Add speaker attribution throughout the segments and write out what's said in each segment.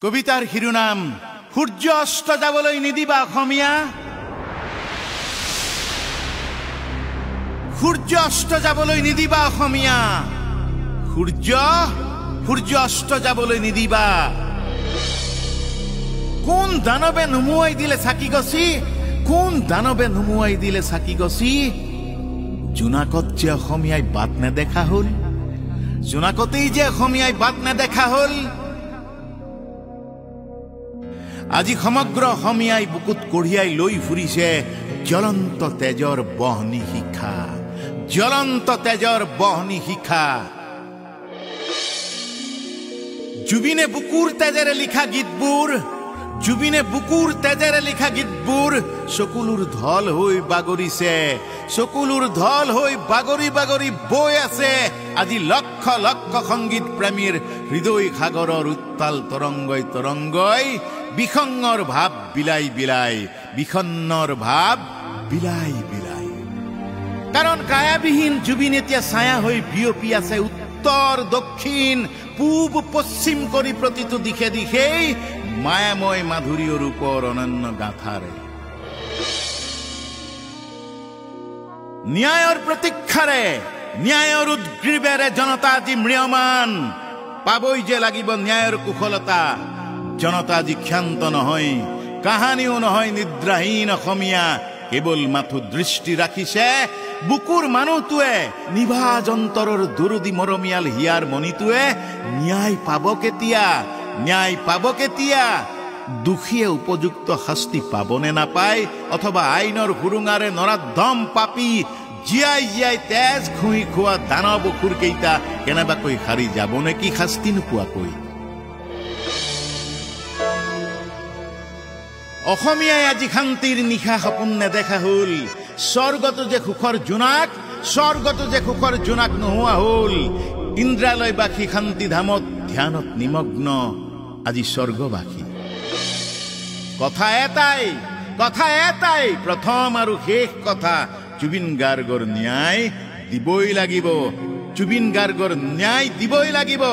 Speaker 1: কবিতাৰ শিৰোনাম সূৰ্য অস্ত যাবলৈ নিদিবা অসমীয়া। সূৰ্য অস্ত যাবলৈ নিদিবা অসমীয়া। সূৰ্য অস্ত যাবলৈ নিদিবা। কোন দানৱে নুমুৱাই দিলে চাকি গছি, কোন দানৱে নুমুৱাই দিলে চাকি গছি। জোনাকত যে অসমীয়াই বাট নেদেখা হল, জোনাকতেই যে অসমীয়াই বাট নেদেখা হল। আজি সমগ্ৰ অসমীয়াই বুকুত কঢ়িয়াই লৈ ফুৰিছে জ্বলন্ত তেজৰ বহনী শিখা, জ্বলন্ত তেজৰ বহনী শিখা। জুবিনে বুকুৰ তেজেৰে লিখা গীতবোৰ, জুবিনে বুকুৰ তেজেৰে লিখা গীতবোৰ চকুলোৰ ঢল হৈ বাগৰিছে, চকুলোৰ ঢল হৈ বাগৰি বাগৰি বৈ আছে আজি লক্ষ লক্ষ সংগীত প্ৰেমীৰ হৃদয় সাগৰৰ উত্তাল তৰংগই তৰংগই বিসংগৰ ভাৱ বিলাই বিলাই, বিষণ্ণৰ ভাৱ বিলাই বিলাই। কাৰণ কায়াবিহীন জুবিন এতিয়া ছায়া হৈ বিয়পি আছে উত্তৰ দক্ষিণ পূব পশ্চিম কৰি প্ৰতিটো দিশে দিশেই মায়াময় মাধুৰীৰ ৰূপৰ অনন্য গাথাৰে। ন্যায়ৰ প্ৰতীক্ষাৰে, ন্যায়ৰ উদ্গ্ৰীৱেৰে জনতা আজি ম্ৰিয়মান। পাবই যে লাগিব ন্যায়ৰ কুশলতা। জনতা আজি ক্ষান্ত নহয়, কাহানিও নহয় নিদ্ৰাহীন অসমীয়া। কেৱল মাথো দৃষ্টি ৰাখিছে বুকুৰ মানুহটোৱে, নিভাজ অন্তৰৰ দুৰুদি মৰমীয়াল হিয়াৰ মণিটোৱে। ন্যায় পাব কেতিয়া, ন্যায় পাব কেতিয়া? দোষীয়ে উপযুক্ত শাস্তি পাবনে নাপায়, অথবা আইনৰ সুৰুঙাৰে নৰাধম পাপী জীয়াই জীয়াই তেজ খুই খোৱা দানৱ অসুৰ কেইটা কেনেবাকৈ সাৰি যাব নেকি শাস্তি নোপোৱাকৈ? অসমীয়াই আজি শান্তিৰ নিশা সপোন নেদেখা হল। স্বৰ্গতো যে সুখৰ জোনাক, স্বৰ্গতো যে সুখৰ জোনাক নোহোৱা হল। ইন্দ্ৰালয়বাসী শান্তি ধামত ধ্যানত নিমগ্ন আজি স্বৰ্গবাসী। কথা এটাই প্ৰথম আৰু শেষ কথা, জুবিন গাৰ্গৰ ন্যায় দিবই লাগিব, জুবিন গাৰ্গৰ ন্যায় দিবই লাগিব।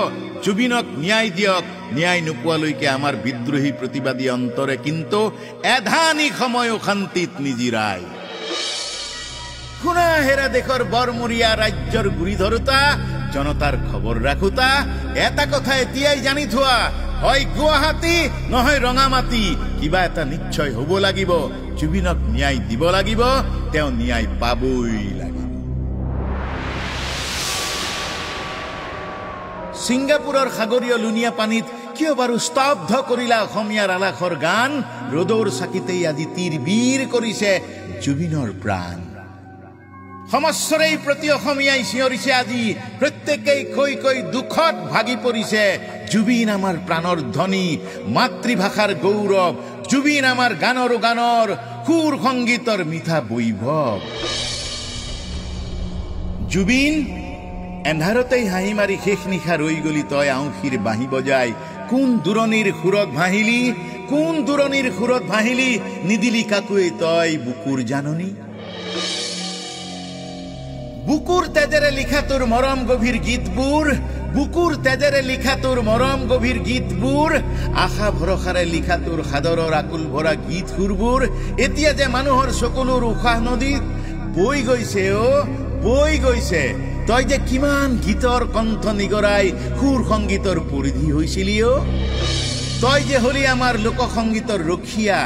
Speaker 1: জুবিনক ন্যায় দিয়ক। ন্যায় নোপোৱালৈকে আমাৰ বিদ্ৰোহী প্ৰতিবাদী অন্তৰে কিন্তু এধানি সময়ো শান্তিত নিজিৰায়। শুনা হেৰা দেশৰ বৰমূৰীয়া ৰাজ্যৰ গুৰি ধৰোতা, জনতাৰ খবৰ ৰাখোতা। এটা কথা এতিয়াই জানি থোৱা, হয় গুৱাহাটী নহয় ৰঙামাটি, কিবা এটা নিশ্চয় হব লাগিব। জুবিনক ন্যায় দিব লাগিব, তেওঁ ন্যায় পাবই লাগিব। ছিংগাপুৰৰ সাগৰীয় লুণীয়া পানীত কিয় বাৰু স্তব্ধ কৰিলা অসমীয়াৰ আলাসৰ গান? ৰ'দৰ চাকিতেই আজি তীৰ বীৰ কৰিছে জুবিনৰ প্ৰাণ। সমস্বৰেই প্ৰতি অসমীয়াই চিঞৰিছে আজি, প্ৰত্যেকেই কৈ কৈ দুখত ভাগি পৰিছে। জুবিন আমাৰ প্ৰাণৰ ধ্বনি, মাতৃভাষাৰ গৌৰৱ। জুবিন আমাৰ গানৰ গানৰ সুৰ সংগীতৰ মিঠা বৈভৱ। জুবিন এন্ধাৰতেই হাঁহি মাৰি শেষ নিশা ৰৈ গলি তই আউসীৰ বাঁহী বজাই। কোন দূৰণিৰ সুৰত ভাহিলি, কোন দূৰণিৰ সুৰত ভাহিলি, নিদিলি কাকুৱে তই বুকুৰ জাননী। বুকুৰ তেজেৰে লিখা তোৰ মৰম গভীৰ গীতবোৰ, বুকুৰ তেজেৰে লিখা তোৰ মৰম গভীৰ গীতবোৰ, আশা ভৰসাৰে লিখা তোৰ সাদৰৰ আকুল ভৰা গীত সুৰবোৰ এতিয়া যে মানুহৰ চকুলোৰ উশাহ নদীত বৈ গৈছে, বৈ গৈছে। তই যে কিমান গীতৰ কণ্ঠ নিগৰাই সুৰ সংগীতৰ পৰিধি হৈছিলি। তই যে হলি আমাৰ লোক সংগীতৰ ৰক্ষীয়া।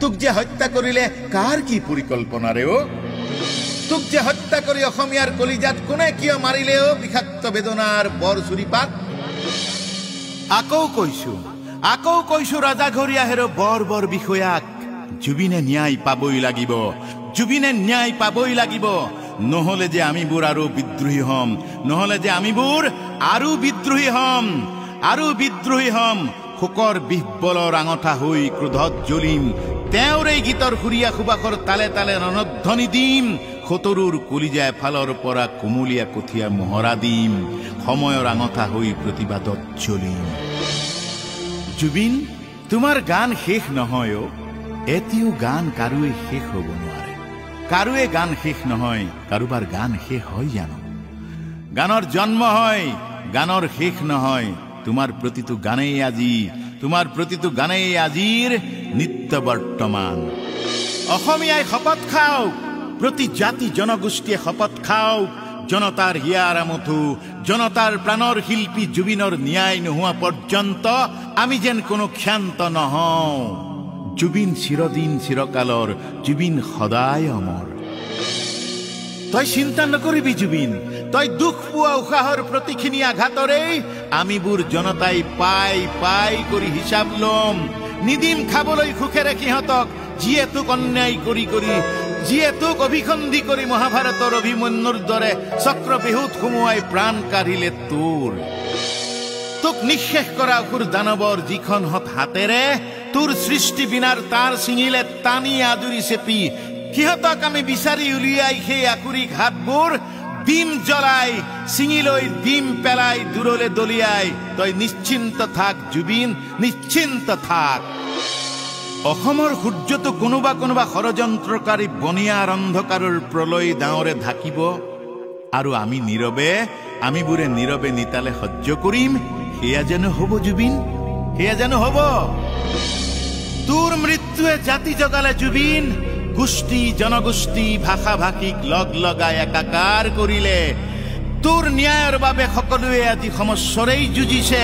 Speaker 1: তোক যে হত্যা কৰিলে কাৰ কি পৰিকল্পনাৰে? তোক যে হত্যা কৰি অসমীয়াৰ কলিজাত কোনে কিয় মাৰিলে? বিষাক্ত বেদনাৰ বৰ চুৰিপাত। আকৌ কৈছো ৰাজাঘৰীয়া হেৰ বৰ বৰ বিষয়াক, জুবিনে ন্যায় পাবই লাগিব, জুবিনে ন্যায় পাবই লাগিব। নহলে যে আমিবোৰ আৰু বিদ্ৰোহী হম, নহলে যে আমিবোৰ আৰু বিদ্ৰোহী হম, আৰু বিদ্ৰোহী হম। শোকৰ বিহ্বলৰ আঙঠা হৈ ক্ৰোধত জ্বলিম, তেওঁৰ এই গীতৰ সুৰীয়া সুবাসৰ তালে তালে ৰণধ্বনি দিম। সতৰুৰ কলিজা এফালৰ পৰা কোমলীয়া কঠীয়া মহৰা দিম, সময়ৰ আঙঠা হৈ প্ৰতিবাদত জ্বলিম। জুবিন তোমাৰ গান শেষ নহয়, এটিও গান কাৰোৱে শেষ হ'ব নোৱাৰে। কাৰোৱে গান শেষ নহয়, কাৰোবাৰ গান শেষ হয় জানো? গানৰ জন্ম হয়, গানৰ শেষ নহয়। তোমাৰ প্ৰতিটো গানেই আজি তোমাৰ প্ৰতিটো গানেই আজিৰ নিত্য বৰ্তমান অসমীয়াই শপত খাওক প্ৰতি জাতি জনগোষ্ঠীয়ে শপত খাওক জনতাৰ হিয়াৰ আমঠু জনতাৰ প্ৰাণৰ শিল্পী জুবিনৰ ন্যায় নোহোৱা পৰ্যন্ত আমি যেন কোনো ক্ষান্ত নহওঁ জুবিন চিৰদিন চিৰকালৰ জুবিন সদায় অমৰ তই চিন্তা নকৰিবি জুবিন তই দুখ পোৱা উশাহৰ প্ৰতিখিনি আঘাতৰেই আমিবোৰ জনতাই পাই পাই কৰি হিচাপ লম নিদিম খাবলৈ সুখেৰে সিহঁতক যিয়ে তোক অন্যায় কৰি কৰি যিয়ে তোক অভিসন্ধি কৰি মহাভাৰতৰ অভিমন্যুৰ দৰে চক্ৰবেহুত সুমুৱাই প্ৰাণ কাঢ়িলে তোক নিঃশেষ কৰা অসুৰ দানৱৰ যিখন হাতেৰে তোৰ সৃষ্টি বিনাৰ তাৰ ছিঙিলে টানি আদুৰি চেপি সিহঁতক আমি বিচাৰি উলিয়াই সেই আকুৰিক হাতবোৰ ডিম জ্বলাই ছিঙি লৈ ডিম পেলাই দূৰলে দলিয়াই তই নিশ্চিন্ত থাক জুবিন নিশ্চিন্ত থাক অসমৰ সূৰ্যটো কোনোবা কোনোবা ষড়যন্ত্ৰকাৰী বনিয়াৰ অন্ধকাৰৰ প্ৰলয় ডাৱৰে ঢাকিব আৰু আমিবোৰে নীৰৱে নিতালে সহ্য কৰিম সেয়া যেন হ'ব জুবিন সেয়া যেন হ'ব তোৰ মৃত্যুৱে জাতি জগালে জুবিন গোষ্ঠী জনগোষ্ঠী ভাষা ভাষিক লগ লগাই একাকাৰ কৰিলে তোৰ ন্যায়ৰ বাবে সকলোৱে আজি সমস্বৰেই যুঁজিছে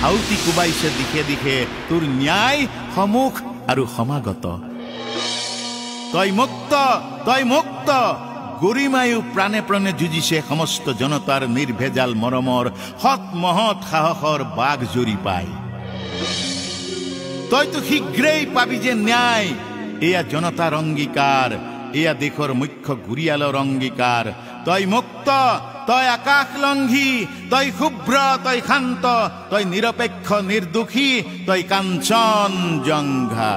Speaker 1: আউতি কোবাইছে দিশে দিশে তোৰ ন্যায় সমুখ আৰু সমাগত তই মুক্ত গৰিমায়ু প্ৰাণে প্ৰাণে যুঁজিছে সমস্ত জনতাৰ নিৰ্ভেজাল মৰমৰ সৎ মহৎ সাহসৰ বাঘ জুৰি পাই তইতো শীঘ্ৰেই পাবি যে ন্যায় এয়া জনতাৰ অংগীকাৰ এয়া দেশৰ মুখ্য গুৰিয়ালৰ অংগীকাৰ তই মুক্ত তই আকাশ লংঘী তই শুভ্ৰ তই শান্ত তই নিৰপেক্ষ নিৰ্দোষী তই কাঞ্চন জংঘা